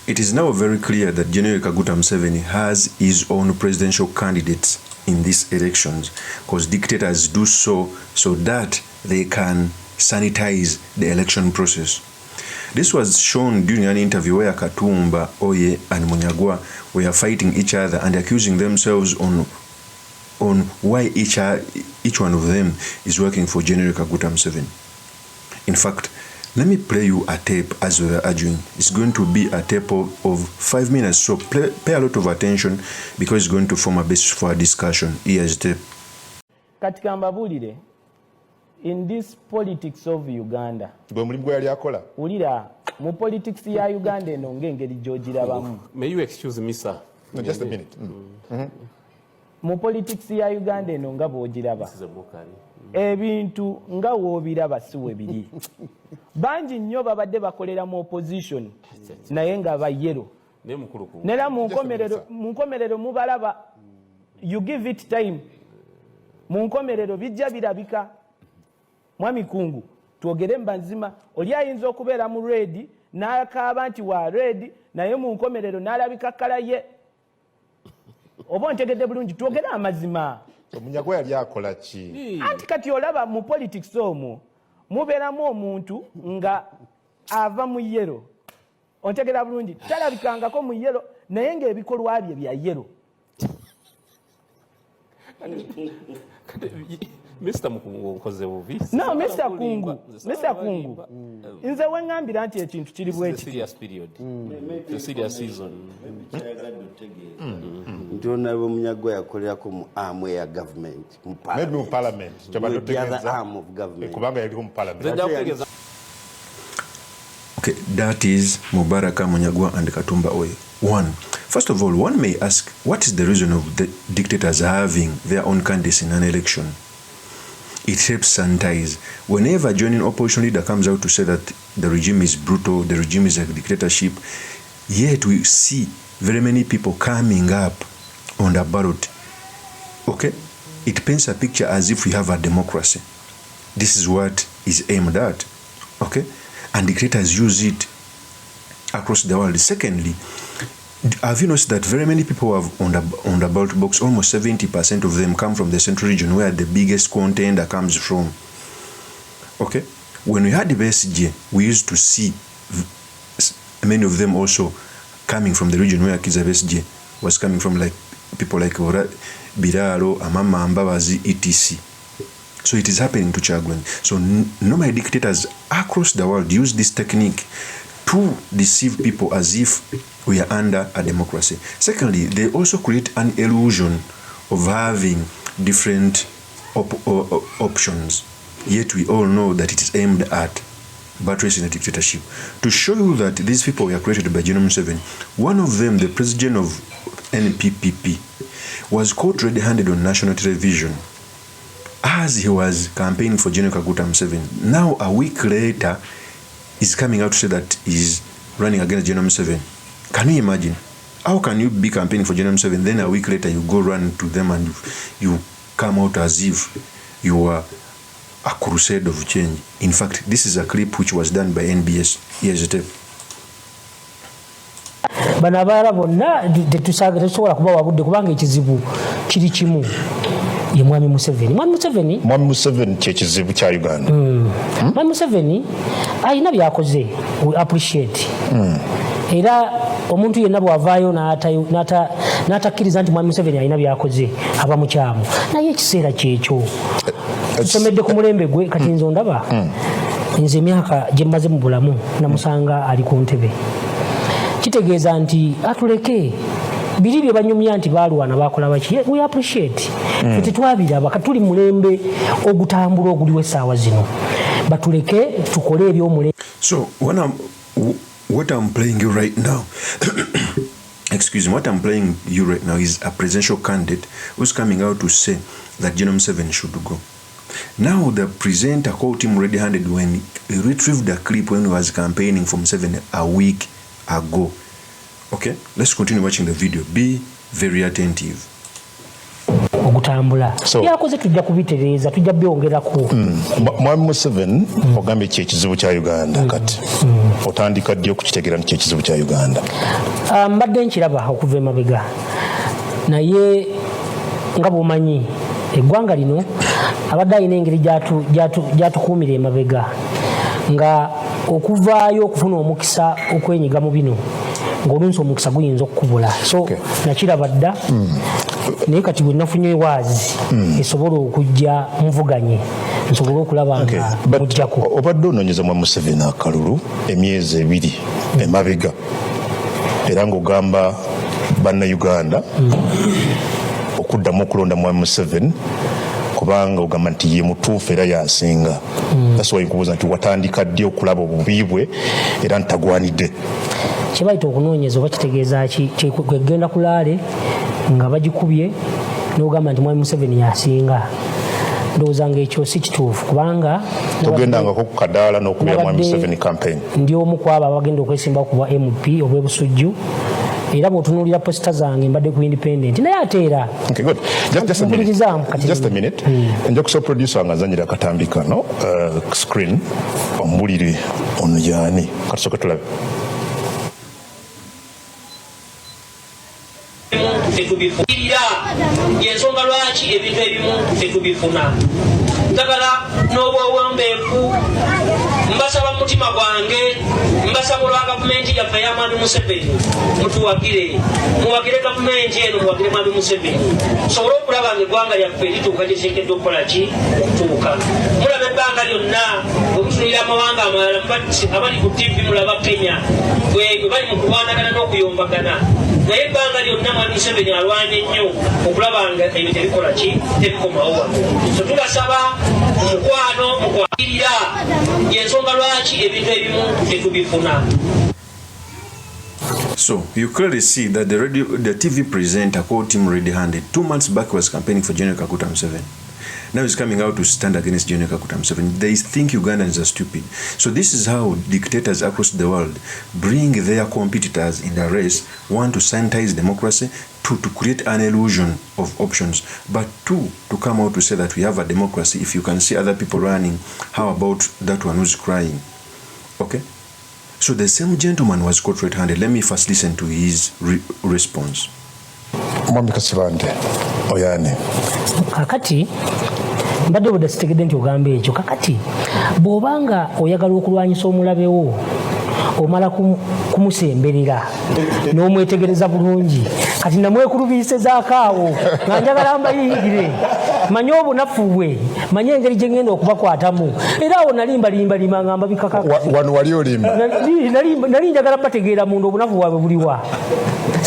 It is now very clear that General Kaguta Museveni has his own presidential candidates in these elections, because dictators do so that they can sanitize the election process. This was shown during an interview where Katumba, Oye, and Munyagwa were fighting each other and accusing themselves on why each one of them is working for General Kaguta Museveni. In fact, let me play you a tape as we are arguing. It's going to be a tape of 5 minutes, so pay a lot of attention because it's going to form a basis for a discussion. Here's the tape. Katika mbabulire, in this politics of Uganda, ulira mu politics ya Uganda eno ngengeri gyogirabamu. May you excuse me, sir? No, just a minute. Mu politics ya Uganda eno nga bwogiraba. Ebintu nga woobiraba si we biri. Bangi nnyo babadde bakolera mu opposition naye nga bayero. Nera mu nkomerero mubalaba. You give it time. Mu nkomerero bijja birabika. Mwami Kungu twogere mbanzima oli ayinza okubeera mu red n'akaaba nti wa red naye mu nkomerero n'alabika kala ye. Oba ntegedde bulungi twogere amazima. Munyagwa yali akola ki? Anti kati olaba mu politics omwo mubeeramu omuntu nga ava mu yero. Ontegera bulungi talabikangako mu yero naye ng'ebikolwa bye bya yero. Mr. Mukungu nkoze bubi. No, Mr. Kungu. Mr. Kungu. Nze wengambira nti ekintu kiri bweki. Serious period. The serious season. Ndona Munyagwa yakolerako mu arm ya government. Maybe mu parliament. The other arm of government. Kubanga yali mu parliament. Okay, that is Mubaraka, Munyagwa, and Katumba Oye. First of all, one may ask, what is the reason of the dictators having their own candidates in an election? It helps sanitize. Whenever a joining opposition leader comes out to say that the regime is brutal, the regime is a dictatorship, yet we see very many people coming up on the ballot. Okay? It paints a picture as if we have a democracy. This is what is aimed at. Okay? And dictators use it across the world. Secondly, have you noticed that very many people have on the ballot box, almost 70% of them come from the central region where the biggest contender comes from. Okay? When we had the BSG, we used to see many of them also coming from the region where Kiza BSG was coming from, like people like Biraro, Amama, Mbabazi, etc. So it is happening to Chagwen. So normally dictators across the world use this technique to deceive people as if we are under a democracy. Secondly, they also create an illusion of having different options. Yet we all know that it is aimed at buttressing a dictatorship. To show you that these people were created by General Museveni, one of them, the president of NPPP, was caught red-handed on national television as he was campaigning for General Kaguta Museveni. Now, a week later, is coming out to say that he's running against General Museveni. Can you imagine? How can you be campaigning for General Museveni, then a week later you go run to them and you come out as if you are a crusade of change? In fact, this is a clip which was done by NBS. Here's the tape. Banabara bonna tetusobola kuba wabudde kubanga ekizibu kiri kimu. Ye Mwami Museveni. Mwami Museveni kyekizibu kya Uganda. Mwami Museveni ayina byakoze, we appreciate. Era omuntu yenna bw'avaayo n'atakkiriza nti Mwami Museveni ayina byakoze aba mukyamu. Naye ekiseera kyekyo. Tusomedde ku mulembe gwe kati nze ondaba. Nze emyaka gye mmaze mu bulamu namusanga ali ku ntebe. Kitegeeza nti atuleke. Biri bye banyumya nti baalwana bakola baki. We appreciate. Tetwabiraba katuli mulembe ogutambula oguliwo essaawa zino. Batuleke tukole ebyomulembe. So what I'm playing you right now excuse me, what I'm playing you right now is a presidential candidate who's coming out to say that General Museveni should go. Now the presenter caught him red-handed when he retrieved the clip when he was campaigning for Museveni a week ago. Okay, let's continue watching the video. Be very attentive. butambula byakoze tujja kubitereeza tujja byongerako Mwami Museveni ogambye kyekizibu kya Uganda kati otandika ddi okukitegeera nti kyekizibu kya Uganda mbadde nkiraba okuva emabega naye nga bw'omanyi eggwanga lino abadde alina engeri gyatukuumira emabega nga okuvaayo okufuna omukisa okwenyiga mu bino ng'olunsi omukisa guyinza okukubula so nakiraba dda naye kati bwe nafunye waazi esobola okujja nvuganye nsobole okulaba nga mujjako obadde onoonyeza Mwami Museveni akalulu emyezi 2 emabega era ng'ogamba bannayuganda okuddamu okulonda Mwami Museveni kubanga ogamba nti ye mutuufu era yasinga that's why nkubuuza nti watandika ddi okulaba obubi bwe era ntagwanidde kyebayita okunoonyeza oba kitegeeza kwegenda kulaale nga bagikubye n'ogamba nti Mwami Museveni yasinga ndowooza ng'ekyo si kituufu kubanga togendangako ku kadaala n'okubira Mwami Museveni campaign ndi omu ku abo abagenda okwesimba ku bwa MP obw'ebusujju era bw'otunuulira posita zange mbadde ku independent naye ate era just a minute nja kusaba producer wange azanyira akatambi kano screen omubulire ono yaani katusooke tulabe tetubifukirira yensonga lwaki ebintu ebimu tetubifuna njagala n'obwowombeefu mbasaba mutima gwange mbasaba olwa gavumenti yaffe ya Mwami Museveni mutuwagire muwagire gavumenti eno muwagire Mwami Museveni sobole okulaba nga eggwanga lyaffe lituuka gyesekedde okukola ki okutuuka mulaba ebbanga lyonna omutunulira amawanga amalala abali ku TV mulaba Kenya bwe bali mu kulwanagana n'okuyombagana naye ebbanga lyonna Mwami Museveni alwanye nnyo okulaba nga ebintu ebikola ki tebikomawo so tubasaba mukwano mukwagirira yensonga lwaki ebintu ebimu tetubifuna. So you clearly see that the TV presenter called him ready-handed. 2 months back he was campaigning for General Kaguta Museveni. Now he's coming out to stand against General Kaguta Museveni. They think Ugandans are stupid. So this is how dictators across the world bring their competitors in the race, one, to sanitize democracy, 2, to create an illusion of options, but 2, to come out to say that we have a democracy. If you can see other people running, how about that one who's crying? Okay? So the same gentleman was caught red-handed. Let me first listen to his response. Mwami Kasibande oyane kakati mbadde bwe sitegedde nti ogamba ekyo kakati bw'obanga oyagala okulwanyisa omulabewo omala kumusemberera n'omwetegereza bulungi kati namwekulubiisezaakaawo nga njagala mbayingire manye obunafu bwe manye engeri gye ngenda okubakwatamu era awo nalimbalimbalima ngamba bikakaka wano wali olimba nali njagala bategeera munda obunafu bwabwe buliwa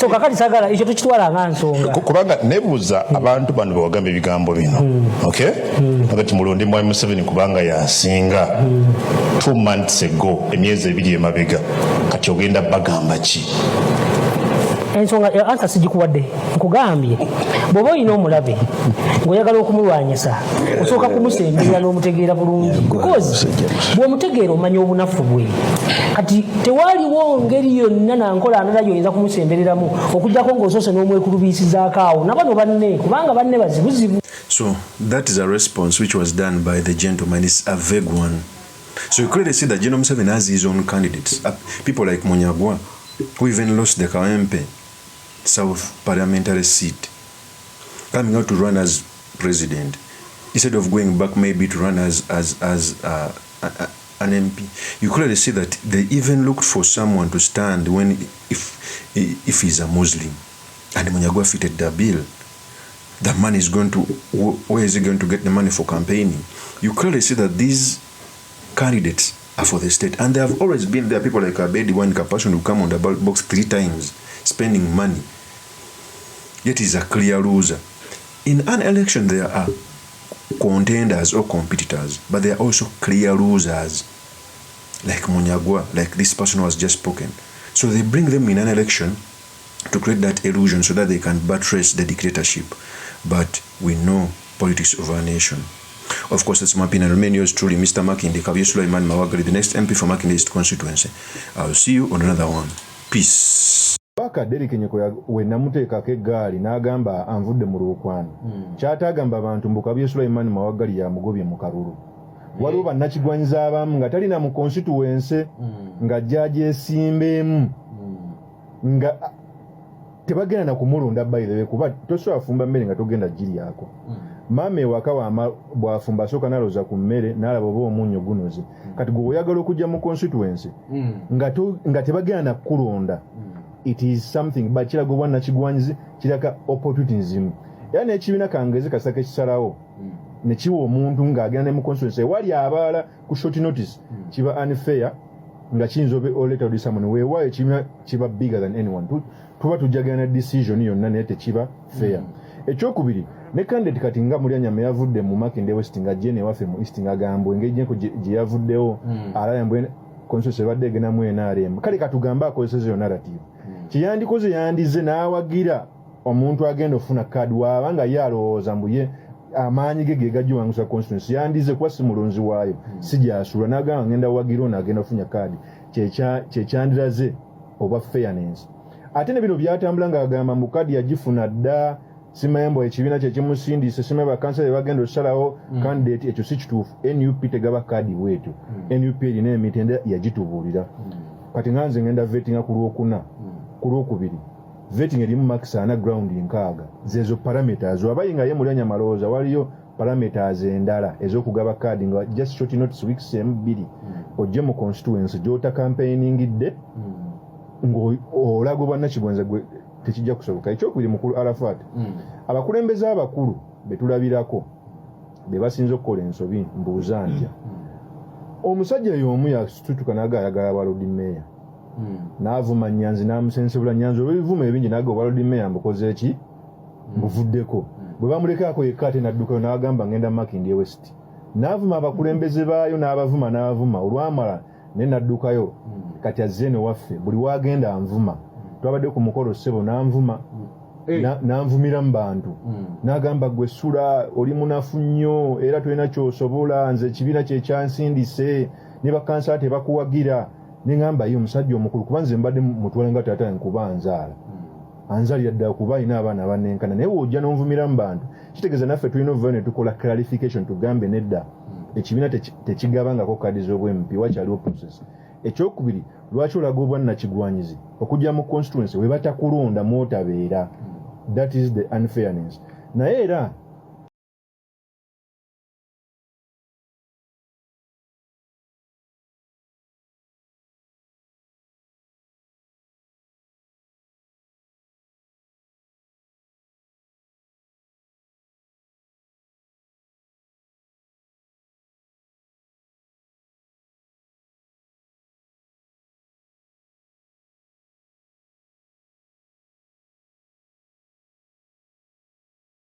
so kakati sagala ekyo tukitwala nga nsonga kubanga nebuuza abantu bano bewagamba ebigambo bino okay agati mulonde Mwami Museveni kubanga yasinga 2 months ago emyezi 2 emabega kati ogenda bagamba ki ensonga ansa sigikuwadde nkugambye bw'oba olina omulabe ng'oyagala okumulwanyisa osooka kumusemberera n'omutegeera bulungi because bw'omutegeera omanya obunafu bwe kati tewaliwo ngeri yonna nankola ndala gy'oyinza kumusembereramu okugyako ng'osoose n'omwekulubiisizaako awo nabano banne kubanga banne bazibuzibu. So that is a response which was done by the gentleman. It's a vague one. So you clearly see that General Museveni has his own candidates. People like Munyagwa, who even lost the Kawempe South parliamentary seat, coming out to run as president instead of going back maybe to run as an MP. You clearly see that they even looked for someone to stand when if he's a Muslim, and Munyagwa fitted the bill. The money is going to, where is he going to get the money for campaigning? You clearly see that these candidates are for the state, and they have always been there. People like Abedi One Kapassion who come on the ballot box 3 times spending money, yet he's a clear loser. In an election there are contenders or competitors, but they are also clear losers, like Munyagwa, like this person who has just spoken. So they bring them in an election to create that illusion so that they can buttress the dictatorship. But we know politics of our nation. Of course, it's my opinion. Remain yours truly, Mr. Makinde, Kabir Sulaiman Mawagari, the next MP for Makinde East constituency. I'll see you on another one. Peace. waka Derek Nyeko we namuteekako eggaali n'agamba anvudde mu Lwokwano kyatagamba abantu mbu Kabye Sulaiman Mawagali ya mugobye mu Kalulu waliwo bannakigwanyiza abamu nga talina mu constituency nga jjaji esimbeemu nga tebagenda na kumulonda by the way kuba tosobola fumba mmere nga togenda giri yako mama ewaka bwafumba asooka naloza ku mmere n'alaba oba omunnyo gunoze kati gwe oyagala okujja mu constituency nga tebagenda na kulonda it is something but kiraga obwannakigwanyizi kiraga opportunism era n'ekibiina kangezi kasaka ekisalawo ne kiwa omuntu ng'agenda ne mu constituency wali abaala ku short notice kiba unfair nga kiyinza oleta odi someone weewaayo ekibiina kiba bigger than anyone tuba tujjagana decision yonna naye tekiba fair ekyokubiri ne candidate kati nga Mulyanyama yavudde mu Makindye West nga jene waffe mu East ngagambwe engeri jenko gye yavuddewo alaya constituency badde egenda mu NRM kale katugamba akozesa yo narrative kiyandikoze yandize n'awagira omuntu agenda ofuna card wabanga yalowooza mbuye amaanyi ge gajjuwangusa constituency yandize kuba si mulonzi waayo si gyasula n'agamba ngenda wagira n'agenda ofuna card kyekyandiraze oba fairness ate ne bino byatambula ng'agamba mbu kadi yagifuna dda simayembo ekibiina kye kimusindise simanya bakansala bagenda osalawo candidate ekyo si kituufu NUP tegaba kadi wetu NUP erina emitende yagitubuulira kati nganze ngenda vettinga ku Lwokuna ku Lwokubiri vetting erimu marks ana ground nkaaga zezo parameters wabayinga ye Mulyanyama malowooza waliyo parameters endala ez'okugaba kadi nga just short notice weeks mbiri ojje mu constituency gy'ota campaigningidde ng'olaga obwannakigwanyiza gwe tekijja kusoboka ekyokubiri mukulu Arafat abakulembeze abakulu betulabirako be basinze okukola ensobi mbuuza ntya omusajja y'omu yasitutuka n'agayagala balodi meya n'avuma Nyanzi n'amusensebula Nyanzi olw'ebivuma ebingi n'aga obwalodi meya mbukoze eki buvuddeko bwe bamulekaako yekka ate n'addukayo n'agamba ngenda Makindye West n'avuma abakulembeze baayo n'abavuma olwamala ne n'addukayo kati azzeeno waffe buli wagenda anvuma twabadde ku mukolo ssebo n'anvuma n'anvumira mu bantu n'agamba gwe sula oli munafu nnyo era tolina ky'osobola nze ekibiina kye kyansindise ne bakansala tebakuwagira ne ngamba ye omusajja omukulu kuba nze mbadde mutwala nga taata nkuba anzaala anzalira ddala kuba alina abaana abanenkana naye wojja n'onvumira mu bantu kitegeeza naffe tulina ovuvayo ne tukola clarification tugambe nedda ekibiina tekigabangako kadi z'obwempi wakyaliwo process ekyokubiri lwaki olaga obwannakigwanyizi okujja mu constituency we batakulonda mwotabeera that is the unfairness naye era